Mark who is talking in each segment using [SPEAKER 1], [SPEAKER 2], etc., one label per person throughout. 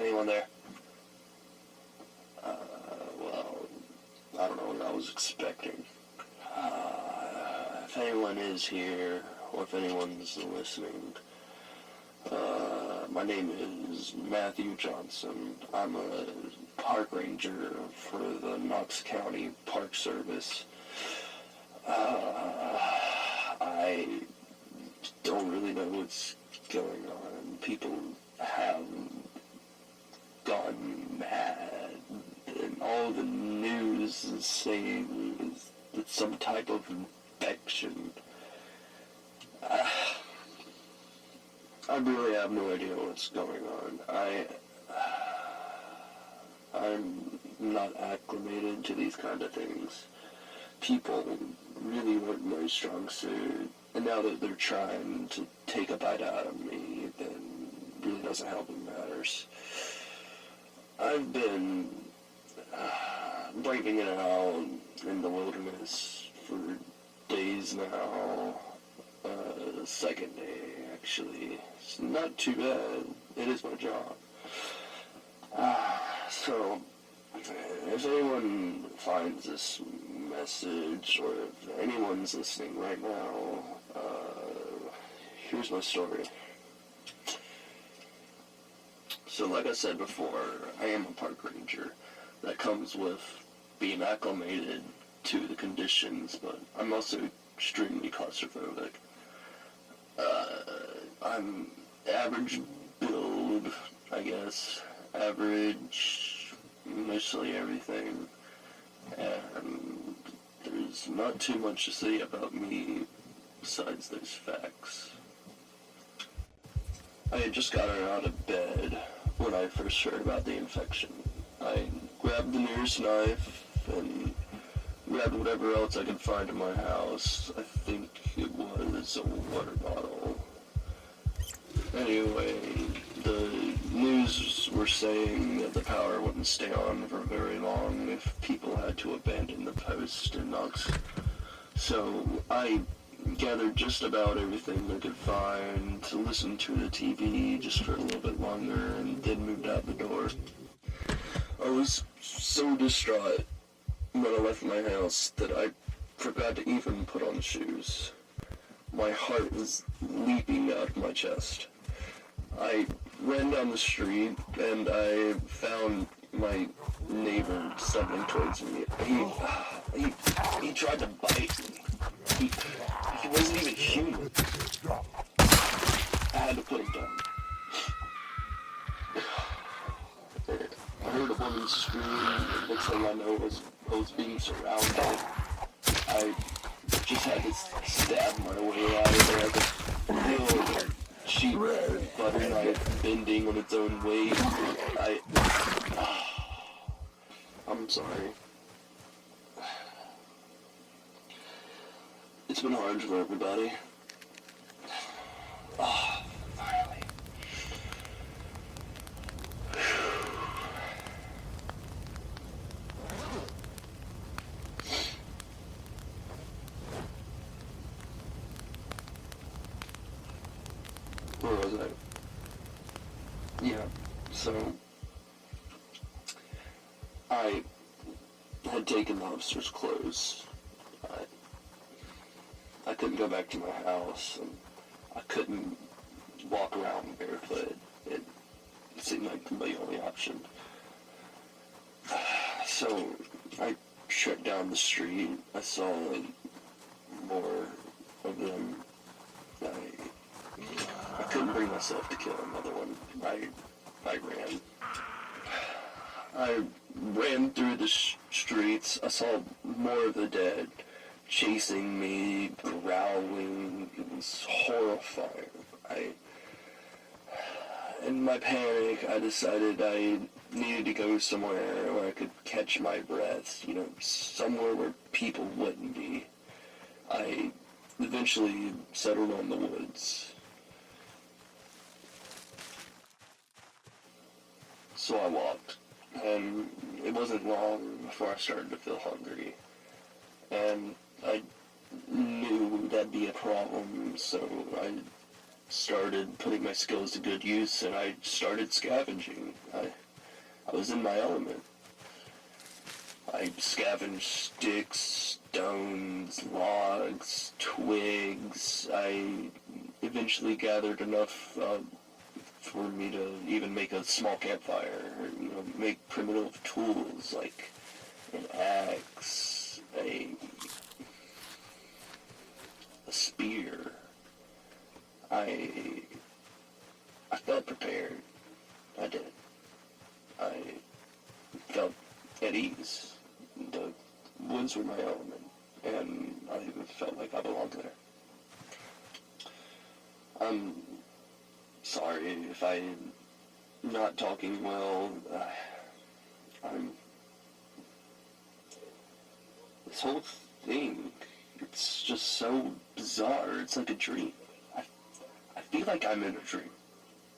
[SPEAKER 1] Anyone there? Well, I don't know what I was expecting. If anyone is here, or if anyone's listening, my name is Matthew Johnson. I'm a park ranger for the Knox County Park Service. I don't really know what's going on. People have gone mad, and all the news is saying it's some type of infection. I really have no idea what's going on. I'm not acclimated to these kind of things. People really weren't my strong suit, and now that they're trying to take a bite out of me, then really doesn't help in matters. I've been breaking it out in the wilderness for days now. Second day, actually. It's not too bad. It is my job. So, if anyone finds this message, or if anyone's listening right now, here's my story. So, like I said before, I am a park ranger. That comes with being acclimated to the conditions, but I'm also extremely claustrophobic. I'm average build, I guess. Average, mostly everything. And there's not too much to say about me besides those facts. I had just gotten out of bed when I first heard about the infection. I grabbed the nearest knife and grabbed whatever else I could find in my house. I think it was a water bottle. Anyway, the news were saying that the power wouldn't stay on for very long if people had to abandon the post in Knox. So I gathered just about everything I could find to listen to the TV just for a little bit longer, and then moved out the door. I was so distraught when I left my house that I forgot to even put on shoes. My heart was leaping out of my chest. I ran down the street and I found my neighbor stumbling towards me. He tried to bite me. He wasn't even human. I had to put him down. I heard a woman scream. Next thing I know, I was being surrounded. I just had to stab my way out of there. I could feel the cheap butter knife bending on its own weight. I'm sorry. It's been hard for everybody. Finally. Where was I? Yeah, so I had taken the officer's clothes. I couldn't go back to my house, and I couldn't walk around barefoot. It seemed like the only option. So I shut down the street. I saw more of them. I couldn't bring myself to kill another one. I ran. I ran through the streets. I saw more of the dead chasing me, growling. It was horrifying. In my panic, I decided I needed to go somewhere where I could catch my breath, somewhere where people wouldn't be. I eventually settled on the woods. So I walked, and it wasn't long before I started to feel hungry. And I knew that'd be a problem, so I started putting my skills to good use, and I started scavenging. I was in my element. I scavenged sticks, stones, logs, twigs. I eventually gathered enough for me to even make a small campfire, or, make primitive tools like an axe, a spear. I felt prepared. I did. I felt at ease. The woods were my element, and I felt like I belonged there. I'm sorry if I'm not talking well. This whole thing, it's just so bizarre. It's like a dream. I feel like I'm in a dream.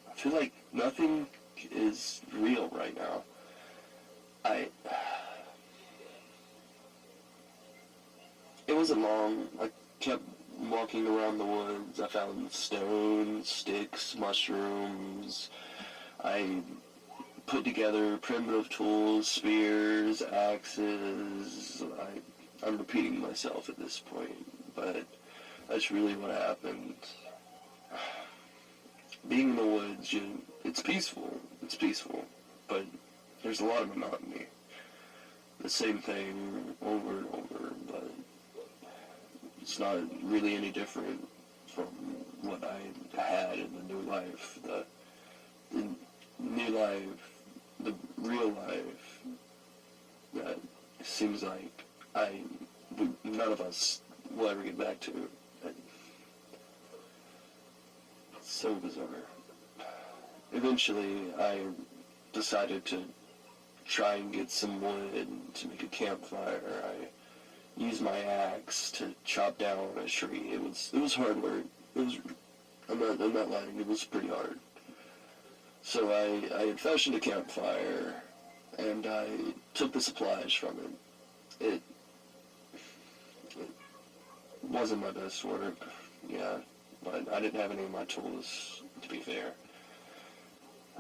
[SPEAKER 1] I feel like nothing is real right now. It wasn't long. I kept walking around the woods. I found stones, sticks, mushrooms. I put together primitive tools, spears, axes. I'm repeating myself at this point, but that's really what happened. Being in the woods, it's peaceful. It's peaceful, but there's a lot of monotony. The same thing over and over, but it's not really any different from what I had in the new life. The new life, the real life, that seems like none of us will ever get back to. It's so bizarre. Eventually, I decided to try and get some wood to make a campfire. I used my axe to chop down a tree. It was hard work. I'm not lying. It was pretty hard. So I had fashioned a campfire, and I took the supplies from it. It wasn't my best work, yeah, but I didn't have any of my tools, to be fair.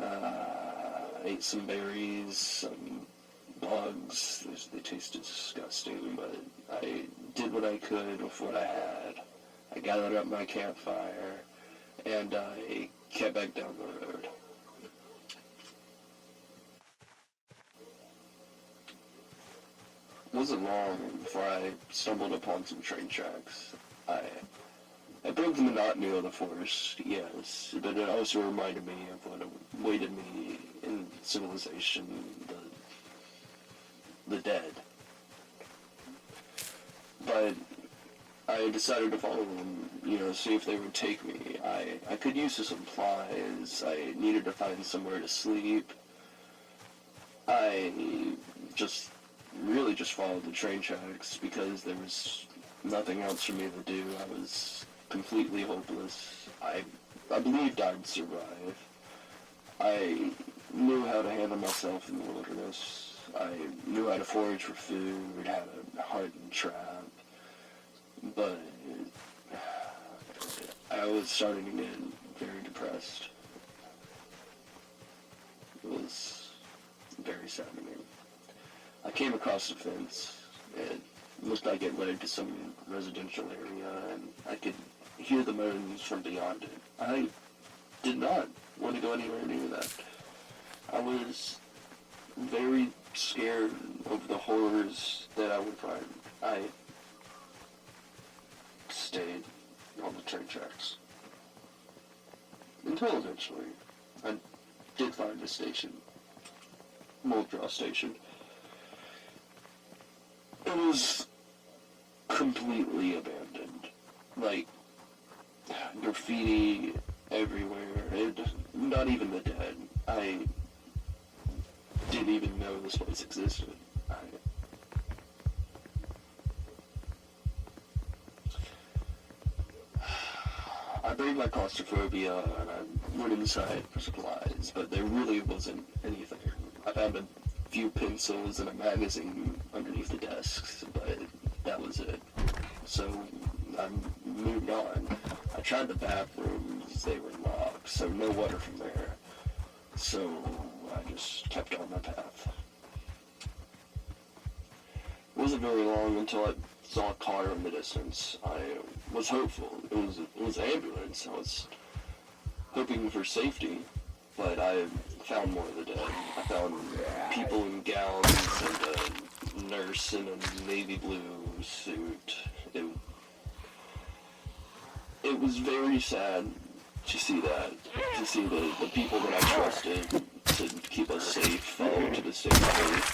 [SPEAKER 1] I ate some berries, some bugs. They tasted disgusting, but I did what I could with what I had. I gathered up my campfire, and I kept back down the road. It wasn't long before I stumbled upon some train tracks. I broke the monotony of the forest, yes, but it also reminded me of what awaited me in civilization, the dead. But I decided to follow them, see if they would take me. I could use some supplies. I needed to find somewhere to sleep. I really just followed the train tracks because there was nothing else for me to do. I was completely hopeless. I believed I'd survive. I knew how to handle myself in the wilderness. I knew how to forage for food, how to hunt and trap. But I was starting to get very depressed. It was very saddening. I came across a fence. It looked like it led to some residential area, and I could hear the moans from beyond it. I did not want to go anywhere near that. I was very scared of the horrors that I would find. I stayed on the train tracks. Until eventually, I did find a station. Molddraw Station. It was completely abandoned. Like, graffiti everywhere. Not even the dead. I didn't even know this place existed. I braved my claustrophobia and I went inside for supplies, but there really wasn't anything. I found a few pencils and a magazine underneath the desks, but that was it. So I moved on. I tried the bathrooms. because they were locked, so no water from there. So I just kept on my path. It wasn't very long until I saw a car in the distance. I was hopeful. It was an ambulance. I was hoping for safety, but I found more of the dead. I found people in gowns and a nurse in a navy blue suit. It was very sad to see that, to see the people that I trusted to keep us safe fall to the same fate.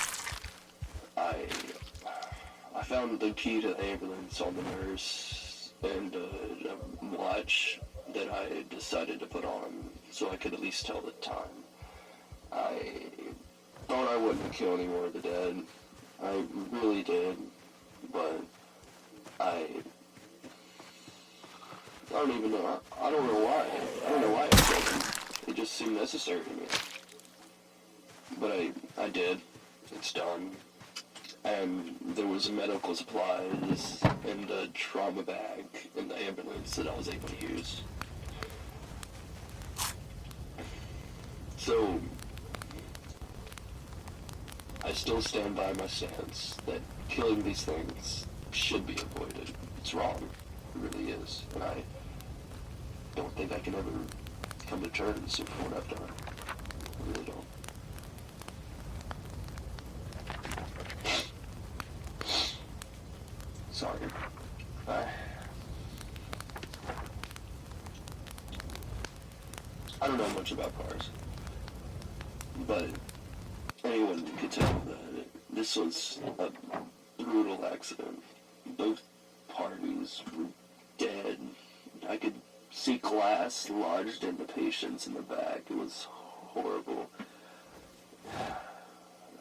[SPEAKER 1] I found the key to the ambulance on the nurse and a watch that I decided to put on so I could at least tell the time. I thought I wouldn't kill any more of the dead. I really did, but I don't even know. I don't know why. I don't know why I killed them. It just seemed necessary to me. But I did. It's done. And there was medical supplies and a trauma bag in the ambulance that I was able to use. So, I still stand by my stance that killing these things should be avoided. It's wrong. It really is. And I don't think I can ever come to terms with what I've done. I really don't. Sorry. I don't know much about cars, but anyone could tell that this was a brutal accident. Both parties were dead. I could see glass lodged in the patients in the back. It was horrible.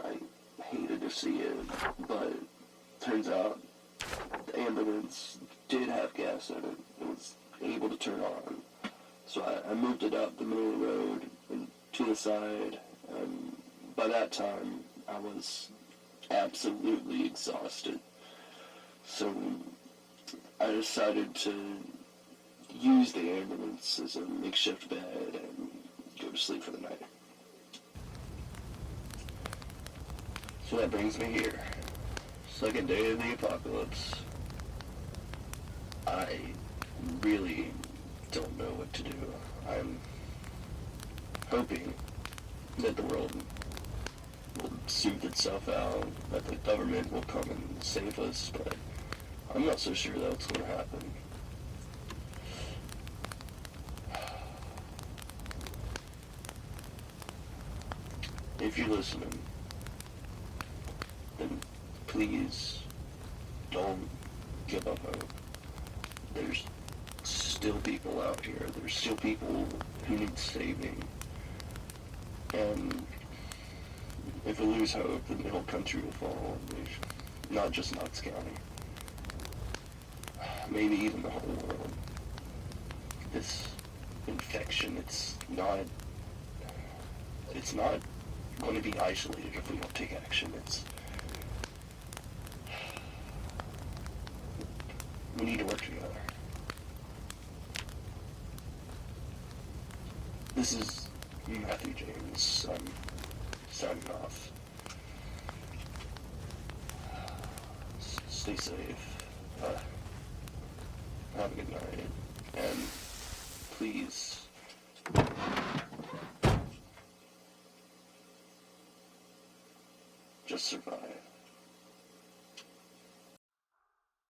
[SPEAKER 1] I hated to see it, but turns out the ambulance did have gas in it. It was able to turn on. So I moved it up the middle of the road and to the side, and by that time I was absolutely exhausted. So I decided to use the ambulance as a makeshift bed and go to sleep for the night. So that brings me here. Second day of the apocalypse. I really don't know what to do. I'm hoping that the world will soothe itself out, that the government will come and save us, but I'm not so sure that's going to happen. If you're listening, then please don't give up hope. There's still people out here. There's still people who need saving. And if we lose hope, then the whole country will fall. Not just Knox County. Maybe even the whole world. This infection, it's not going to be isolated if we don't take action. We need to work together. This is Matthew James. I'm signing off. Stay safe. Have a good night. And please, just survive.